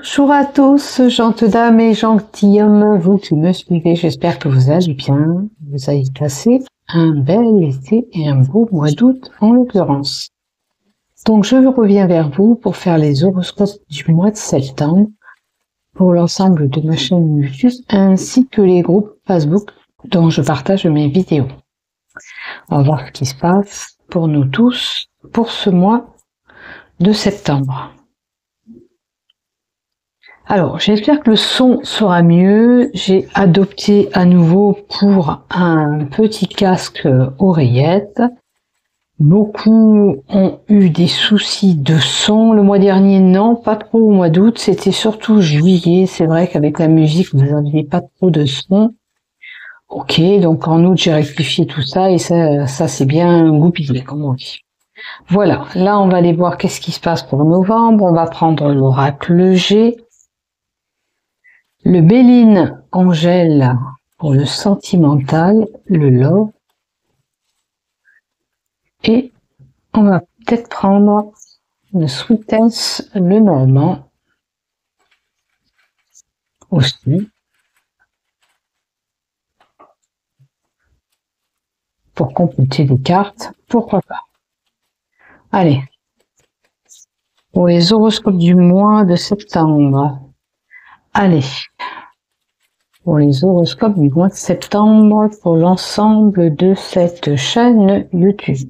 Bonjour à tous, gentes dames et gentilshommes, vous qui me suivez, j'espère que vous allez bien, vous avez passé un bel été et un beau mois d'août en l'occurrence. Donc je reviens vers vous pour faire les horoscopes du mois de septembre pour l'ensemble de ma chaîne YouTube ainsi que les groupes Facebook dont je partage mes vidéos. On va voir ce qui se passe pour nous tous pour ce mois de septembre. Alors, j'espère que le son sera mieux. J'ai adopté à nouveau pour un petit casque oreillette. Beaucoup ont eu des soucis de son. Le mois dernier, non, pas trop au mois d'août. C'était surtout juillet. C'est vrai qu'avec la musique, vous n'aviez pas trop de son. Ok, donc en août, j'ai rectifié tout ça et ça c'est bien goupillé, comme on dit. Voilà, là, on va aller voir qu'est-ce qui se passe pour novembre. On va prendre l'oracle G. Le Béline Angèle pour le sentimental, le love. Et on va peut-être prendre le Sweetness, le Normand aussi. Pour compléter les cartes, pourquoi pas. Allez. Pour les horoscopes du mois de septembre. Allez. Pour les horoscopes du mois de septembre pour l'ensemble de cette chaîne YouTube.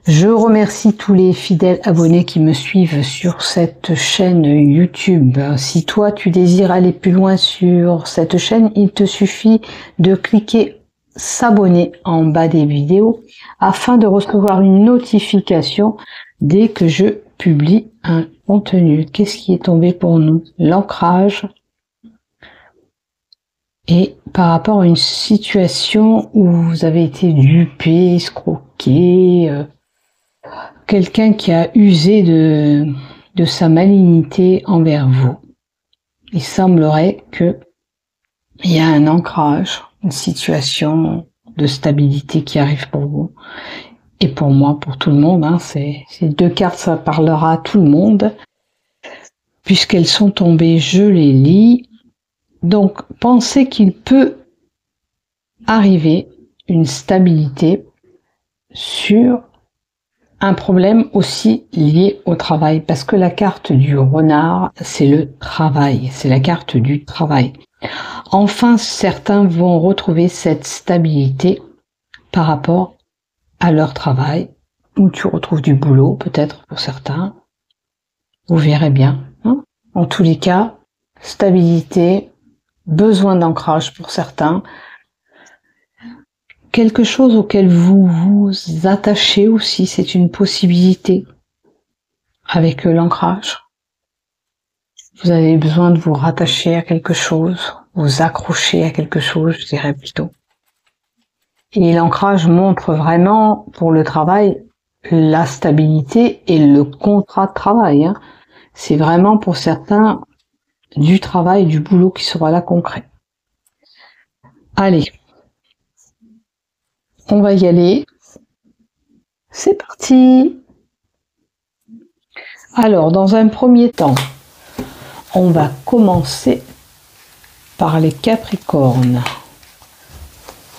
Je remercie tous les fidèles abonnés qui me suivent sur cette chaîne YouTube. Si toi tu désires aller plus loin sur cette chaîne, il te suffit de cliquer s'abonner en bas des vidéos afin de recevoir une notification dès que je publie un contenu. Qu'est-ce qui est tombé pour nous? L'ancrage. Et par rapport à une situation où vous avez été dupé, escroqué, quelqu'un qui a usé de sa malignité envers vous. Il semblerait que il y a un ancrage, une situation de stabilité qui arrive pour vous. Et pour moi, pour tout le monde, hein, ces deux cartes, ça parlera à tout le monde. Puisqu'elles sont tombées, je les lis. Donc, pensez qu'il peut arriver une stabilité sur un problème aussi lié au travail. Parce que la carte du renard, c'est le travail. C'est la carte du travail. Enfin, certains vont retrouver cette stabilité par rapport à leur travail. Où tu retrouves du boulot, peut-être pour certains. Vous verrez bien. Hein, en tous les cas, stabilité, besoin d'ancrage pour certains, quelque chose auquel vous vous attachez aussi, c'est une possibilité avec l'ancrage. Vous avez besoin de vous rattacher à quelque chose, vous accrocher à quelque chose, je dirais plutôt. Et l'ancrage montre vraiment, pour le travail, la stabilité et le contrat de travail. Hein. C'est vraiment pour certains du travail, du boulot qui sera là concret. Allez, on va y aller. C'est parti. Alors, dans un premier temps, on va commencer par les Capricornes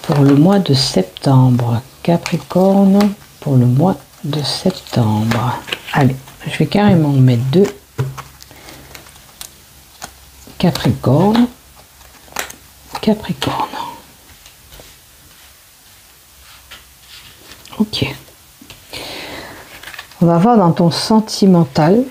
pour le mois de septembre. Capricorne pour le mois de septembre. Allez, je vais carrément mettre deux Capricorne. Capricorne. Ok. On va voir dans ton sentimental.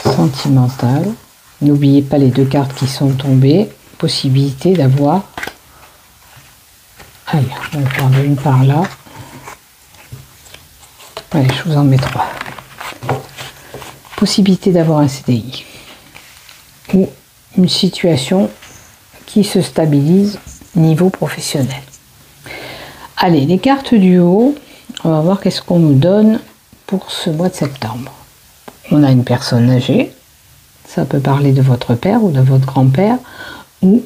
Sentimental. N'oubliez pas les deux cartes qui sont tombées. Possibilité d'avoir. Allez, on va prendre une par là. Allez, je vous en mets trois. Possibilité d'avoir un CDI. Ou une situation qui se stabilise niveau professionnel. Allez, les cartes du haut, on va voir qu'est-ce qu'on nous donne pour ce mois de septembre. On a une personne âgée, ça peut parler de votre père ou de votre grand-père, ou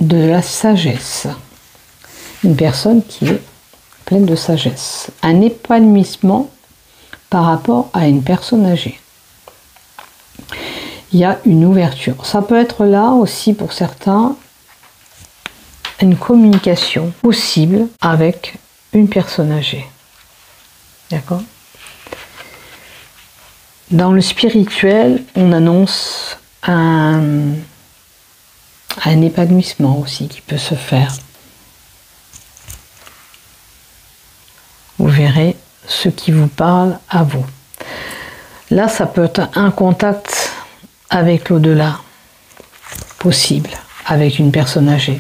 de la sagesse. Une personne qui est pleine de sagesse. Un épanouissement par rapport à une personne âgée. Il y a une ouverture. Ça peut être là aussi pour certains une communication possible avec une personne âgée. D'accord? Dans le spirituel, on annonce un épanouissement aussi qui peut se faire. Vous verrez ce qui vous parle à vous. Là, ça peut être un contact avec l'au-delà, possible, avec une personne âgée.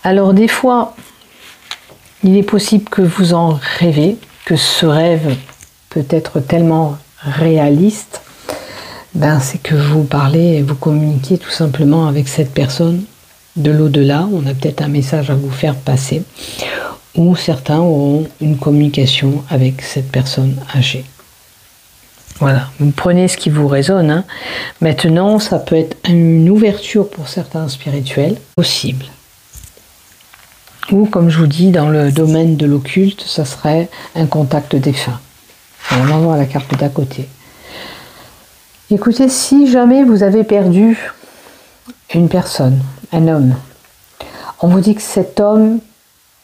Alors des fois, il est possible que vous en rêvez, que ce rêve peut être tellement réaliste, c'est que vous parlez et vous communiquez tout simplement avec cette personne de l'au-delà. On a peut-être un message à vous faire passer, ou certains auront une communication avec cette personne âgée. Voilà, vous prenez ce qui vous résonne. Hein. Maintenant, ça peut être une ouverture pour certains spirituels, possible. Ou, comme je vous dis, dans le domaine de l'occulte, ça serait un contact défunt. On va voir la carte d'à côté. Écoutez, si jamais vous avez perdu une personne, un homme, on vous dit que cet homme,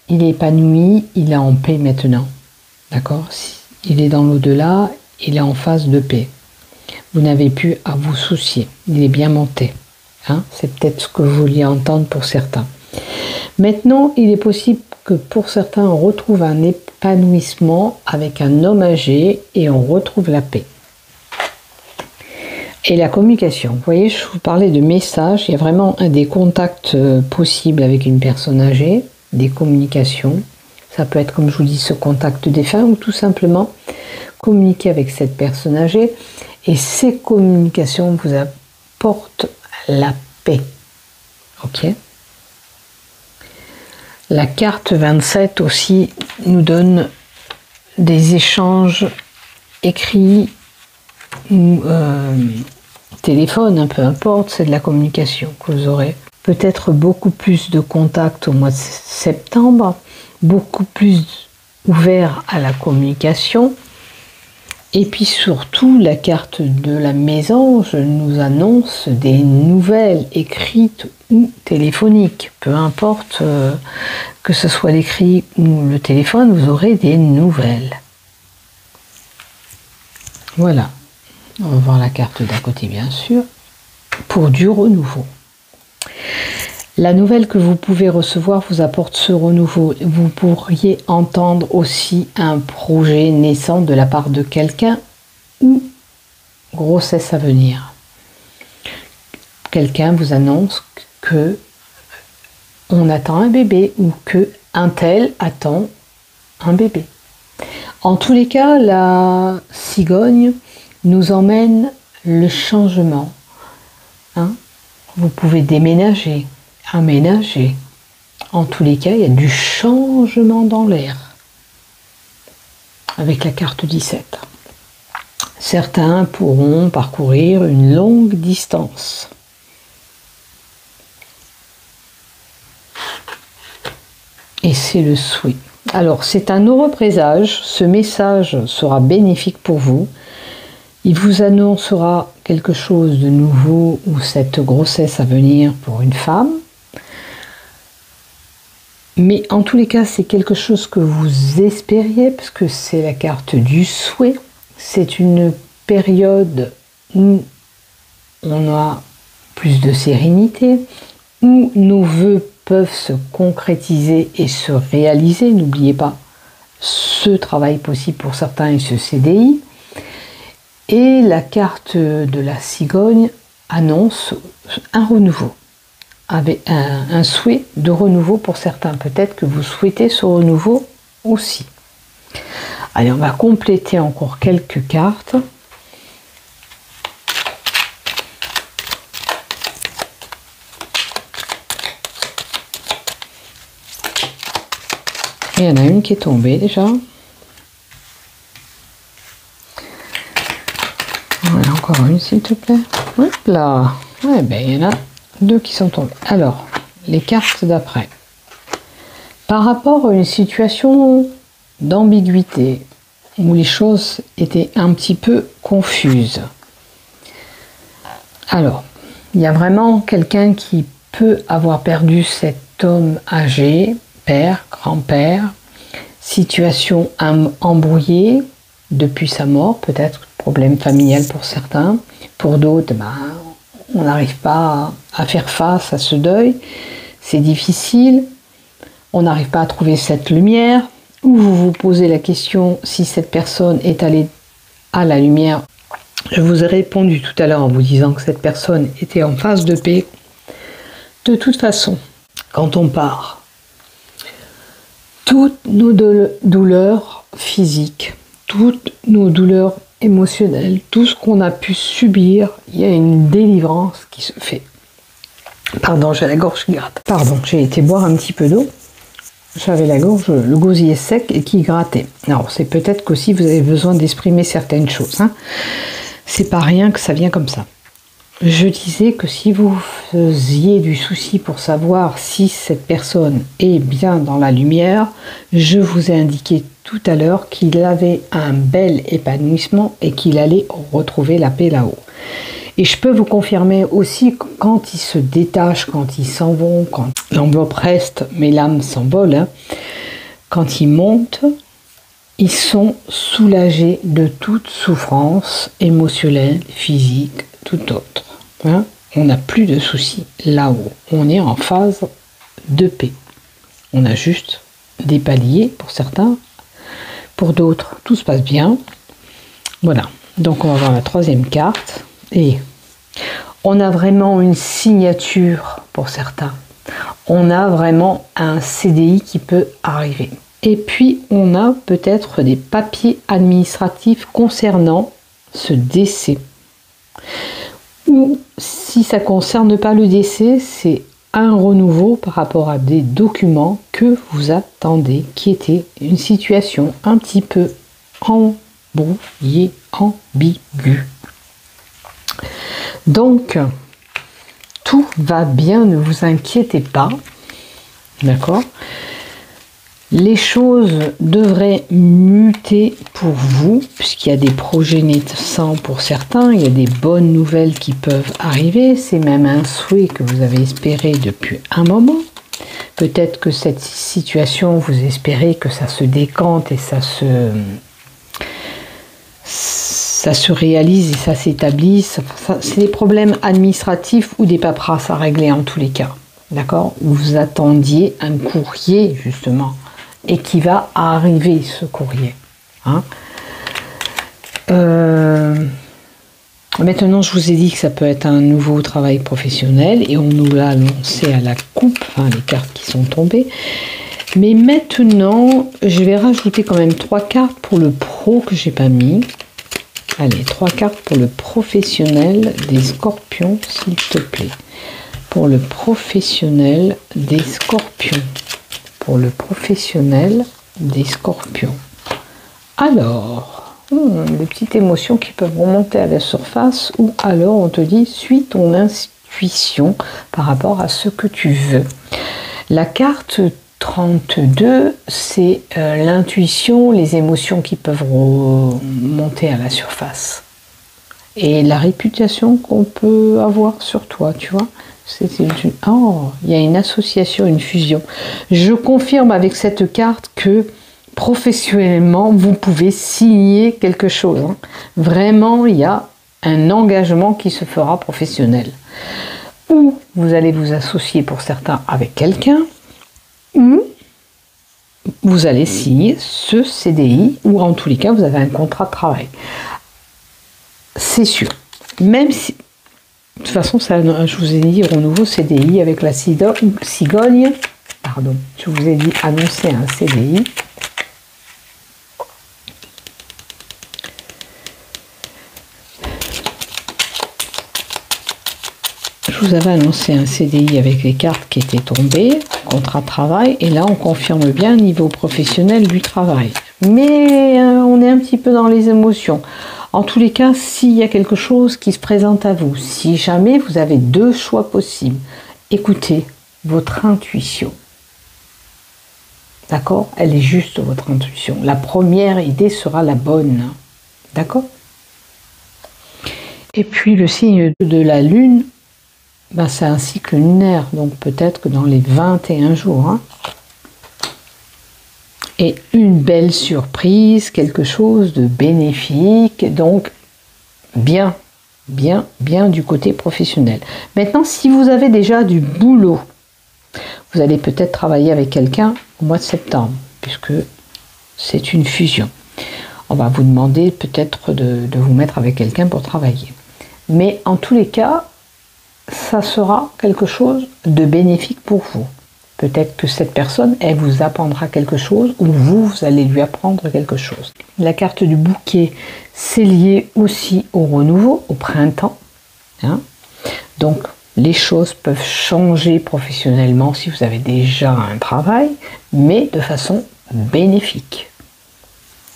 il est épanoui, il est en paix maintenant. D'accord? Il est dans l'au-delà, il est en phase de paix. Vous n'avez plus à vous soucier. Il est bien monté. Hein? C'est peut-être ce que vous vouliez entendre pour certains. Maintenant, il est possible que pour certains, on retrouve un épanouissement avec un homme âgé et on retrouve la paix. Et la communication. Vous voyez, je vous parlais de messages. Il y a vraiment des contacts possibles avec une personne âgée, des communications. Ça peut être, comme je vous dis, ce contact défunt ou tout simplement communiquer avec cette personne âgée. Et ces communications vous apportent la paix. Ok ? La carte 27 aussi nous donne des échanges écrits ou téléphone, peu importe, c'est de la communication que vous aurez. Peut-être beaucoup plus de contacts au mois de septembre, beaucoup plus ouvert à la communication. Et puis surtout, la carte de la mésange nous annonce des nouvelles écrites ou téléphoniques. Peu importe que ce soit l'écrit ou le téléphone, vous aurez des nouvelles. Voilà. On va voir la carte d'à côté, bien sûr, pour du renouveau. La nouvelle que vous pouvez recevoir vous apporte ce renouveau. Vous pourriez entendre aussi un projet naissant de la part de quelqu'un ou grossesse à venir. Quelqu'un vous annonce que on attend un bébé ou que un tel attend un bébé. En tous les cas, la cigogne nous emmène le changement. Hein? Vous pouvez déménager, aménager. En tous les cas, il y a du changement dans l'air. Avec la carte 17. Certains pourront parcourir une longue distance. Et c'est le souhait. Alors, c'est un heureux présage. Ce message sera bénéfique pour vous. Il vous annoncera quelque chose de nouveau ou cette grossesse à venir pour une femme. Mais en tous les cas, c'est quelque chose que vous espériez parce que c'est la carte du souhait. C'est une période où on a plus de sérénité, où nos vœux peuvent se concrétiser et se réaliser. N'oubliez pas ce travail possible pour certains et ce CDI. Et la carte de la cigogne annonce un renouveau, avec un souhait de renouveau pour certains. Peut-être que vous souhaitez ce renouveau aussi. Allez, on va compléter encore quelques cartes. Il y en a une qui est tombée déjà. Voilà, encore une s'il te plaît. Hop là. Ouais, ben, il y en a deux qui sont tombées. Alors, les cartes d'après. Par rapport à une situation d'ambiguïté, où les choses étaient un petit peu confuses. Alors, il y a vraiment quelqu'un qui peut avoir perdu cet homme âgé, père, grand-père, situation embrouillée depuis sa mort, peut-être problème familial pour certains, pour d'autres, on n'arrive pas à faire face à ce deuil, c'est difficile, on n'arrive pas à trouver cette lumière, ou vous vous posez la question si cette personne est allée à la lumière. Je vous ai répondu tout à l'heure en vous disant que cette personne était en phase de paix. De toute façon, quand on part, toutes nos douleurs physiques, toutes nos douleurs émotionnelles, tout ce qu'on a pu subir, il y a une délivrance qui se fait. Pardon, j'ai la gorge qui gratte. Pardon, j'ai été boire un petit peu d'eau. J'avais la gorge, le gosier sec et qui grattait. Alors, c'est peut-être qu'aussi vous avez besoin d'exprimer certaines choses. C'est pas rien que ça vient comme ça. Je disais que si vous faisiez du souci pour savoir si cette personne est bien dans la lumière, je vous ai indiqué tout à l'heure qu'il avait un bel épanouissement et qu'il allait retrouver la paix là-haut. Et je peux vous confirmer aussi que quand ils se détachent, quand ils s'en vont, quand l'enveloppe reste, mais l'âme s'envole, quand ils montent, ils sont soulagés de toute souffrance émotionnelle, physique, tout autre. On n'a plus de soucis là-haut. On est en phase de paix. On a juste des paliers pour certains, pour d'autres, tout se passe bien. Voilà. Donc on va voir la troisième carte. Et on a vraiment une signature pour certains. On a vraiment un CDI qui peut arriver. Et puis, on a peut-être des papiers administratifs concernant ce décès. Ou, si ça ne concerne pas le décès, c'est un renouveau par rapport à des documents que vous attendez, qui était une situation un petit peu embrouillée, ambiguë. Donc, tout va bien, ne vous inquiétez pas, d'accord ? Les choses devraient muter pour vous, puisqu'il y a des projets naissants pour certains, il y a des bonnes nouvelles qui peuvent arriver, c'est même un souhait que vous avez espéré depuis un moment. Peut-être que cette situation, vous espérez que ça se décante et ça se réalise et ça s'établisse. C'est des problèmes administratifs ou des paperasses à régler en tous les cas. D'accord ? Vous attendiez un courrier, justement, et qui va arriver, ce courrier. Maintenant, je vous ai dit que ça peut être un nouveau travail professionnel, et on nous l'a annoncé à la coupe, les cartes qui sont tombées. Mais maintenant, je vais rajouter quand même 3 cartes pour le pro que j'ai pas mis. Allez, 3 cartes pour le professionnel des scorpions, s'il te plaît. Pour le professionnel des scorpions. Pour le professionnel des scorpions. Alors, des petites émotions qui peuvent remonter à la surface, ou alors on te dit, suis ton intuition par rapport à ce que tu veux. La carte 32, c'est l'intuition, les émotions qui peuvent remonter à la surface. Et la réputation qu'on peut avoir sur toi, tu vois. Il y a une association, une fusion. Je confirme avec cette carte que professionnellement, vous pouvez signer quelque chose. Vraiment, il y a un engagement qui se fera professionnel. Ou vous allez vous associer pour certains avec quelqu'un, ou vous allez signer ce CDI, ou en tous les cas, vous avez un contrat de travail. C'est sûr. Même si... De toute façon, ça, je vous ai dit renouveau CDI avec la cigogne. Pardon, je vous ai dit annoncer un CDI. Je vous avais annoncé un CDI avec les cartes qui étaient tombées, contrat de travail, et là on confirme bien niveau professionnel du travail. Mais on est un petit peu dans les émotions. En tous les cas, s'il y a quelque chose qui se présente à vous, si jamais vous avez 2 choix possibles, écoutez votre intuition. D'accord? Elle est juste votre intuition. La première idée sera la bonne. D'accord? Et puis le signe de la lune, ben, c'est un cycle lunaire, donc peut-être que dans les 21 jours. Hein, et une belle surprise, quelque chose de bénéfique, donc bien du côté professionnel. Maintenant, si vous avez déjà du boulot, vous allez peut-être travailler avec quelqu'un au mois de septembre, puisque c'est une fusion. On va vous demander peut-être de vous mettre avec quelqu'un pour travailler. Mais en tous les cas, ça sera quelque chose de bénéfique pour vous. Peut-être que cette personne, elle vous apprendra quelque chose ou vous allez lui apprendre quelque chose. La carte du bouquet, c'est lié aussi au renouveau, au printemps. Hein. Donc, les choses peuvent changer professionnellement si vous avez déjà un travail, mais de façon bénéfique.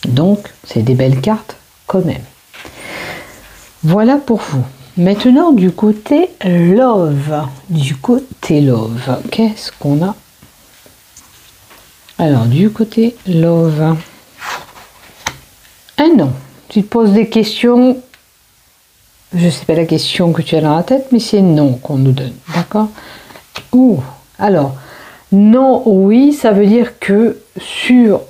Donc, c'est des belles cartes quand même. Voilà pour vous. Maintenant, du côté love. Qu'est-ce qu'on a? Alors, du côté love. Un non. Tu te poses des questions. Je ne sais pas la question que tu as dans la tête, mais c'est non qu'on nous donne. D'accord? Ouh. Alors, non, oui, ça veut dire que sur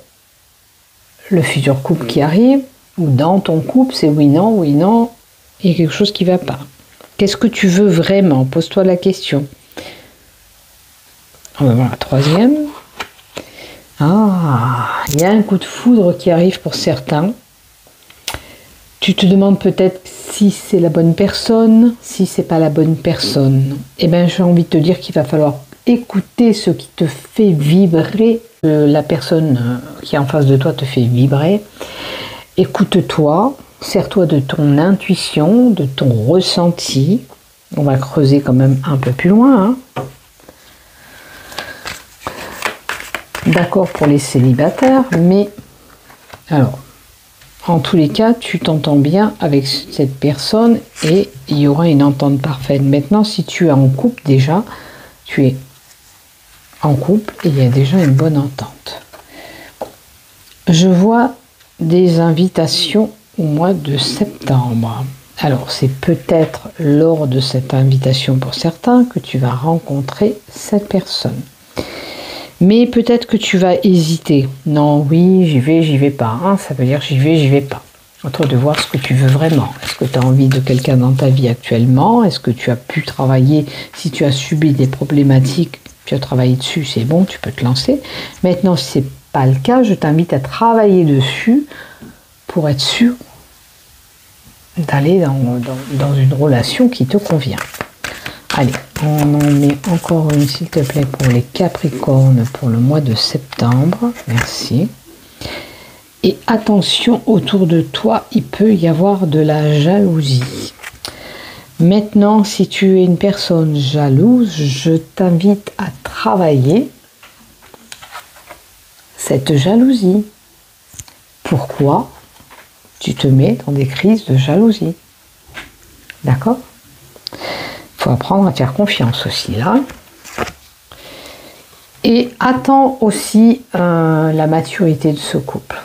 le futur couple qui arrive, ou dans ton couple, c'est oui, non, il y a quelque chose qui ne va pas. Qu'est-ce que tu veux vraiment? Pose-toi la question. On va voir la troisième. Ah, il y a un coup de foudre qui arrive pour certains. Tu te demandes peut-être si c'est la bonne personne, si c'est pas la bonne personne. Eh bien, j'ai envie de te dire qu'il va falloir écouter ce qui te fait vibrer. La personne qui est en face de toi te fait vibrer. Écoute-toi. Sers-toi de ton intuition, de ton ressenti. On va creuser quand même un peu plus loin. Hein. D'accord pour les célibataires, mais alors, en tous les cas, tu t'entends bien avec cette personne et il y aura une entente parfaite. Maintenant, si tu es en couple déjà, tu es en couple et il y a déjà une bonne entente. Je vois des invitations au mois de septembre. Alors, c'est peut-être lors de cette invitation pour certains que tu vas rencontrer cette personne. Mais peut-être que tu vas hésiter. Non, oui, j'y vais pas. Hein, ça veut dire j'y vais pas. À toi de voir ce que tu veux vraiment. Est-ce que tu as envie de quelqu'un dans ta vie actuellement? Est-ce que tu as pu travailler? Si tu as subi des problématiques, tu as travaillé dessus, c'est bon, tu peux te lancer. Maintenant, si ce n'est pas le cas, je t'invite à travailler dessus pour être sûr d'aller dans une relation qui te convient. Allez, on en met encore une, s'il te plaît, pour les Capricornes pour le mois de septembre. Merci. Et attention, autour de toi, il peut y avoir de la jalousie. Maintenant, si tu es une personne jalouse, je t'invite à travailler cette jalousie. Pourquoi tu te mets dans des crises de jalousie? D'accord? Il faut apprendre à faire confiance aussi là. Et attends aussi la maturité de ce couple.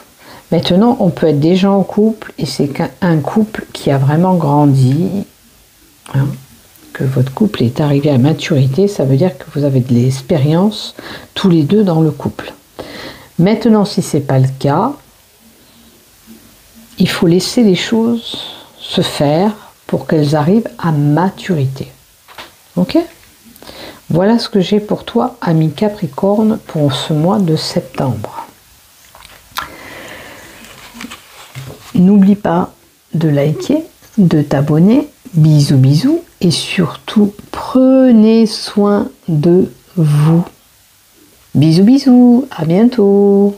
Maintenant, on peut être déjà en couple et c'est qu'un couple qui a vraiment grandi, hein, que votre couple est arrivé à maturité, ça veut dire que vous avez de l'expérience tous les deux dans le couple. Maintenant, si ce n'est pas le cas, il faut laisser les choses se faire pour qu'elles arrivent à maturité. Ok? Voilà ce que j'ai pour toi, ami Capricorne, pour ce mois de septembre. N'oublie pas de liker, de t'abonner. Bisous, bisous. Et surtout, prenez soin de vous. Bisous, bisous. À bientôt.